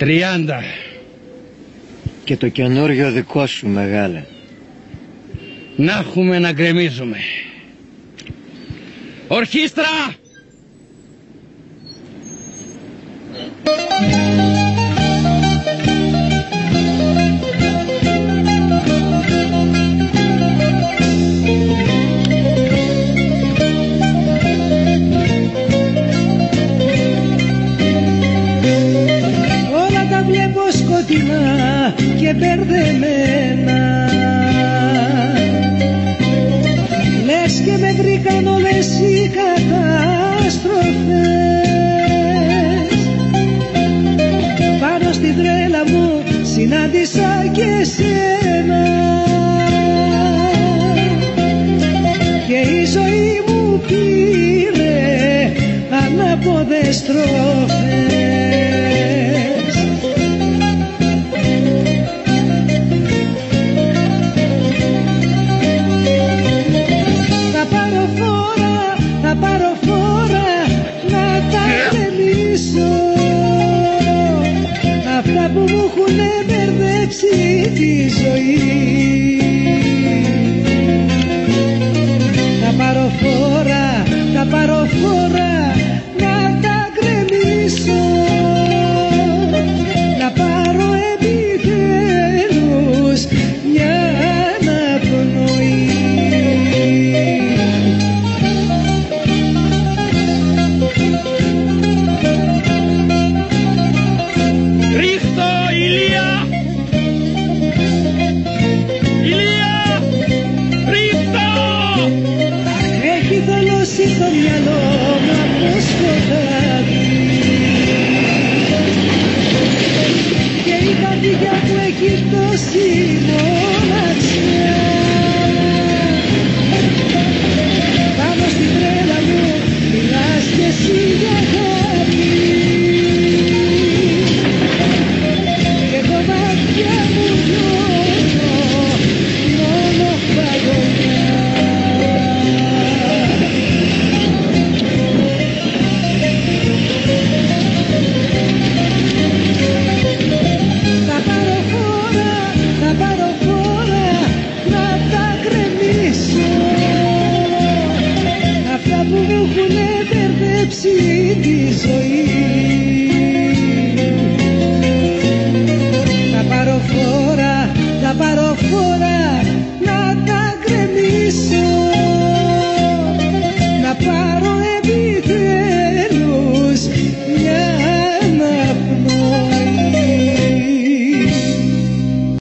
30. Και το καινούριο δικό σου, μεγάλε. Να έχουμε να γκρεμίζουμε. Ορχήστρα! Όλα τα βλέπω σκοτεινά και μπερδεμένα, λες και με βρήκαν όλες οι καταστροφές. Πάνω στην τρέλα μου συνάντησα και σένα, και η ζωή μου πήρε ανάποδες στροφές. Θα πάρω φόρα να τα γεμίσω, αυτά που μου έχουνε μπερδέψει τη ζωή.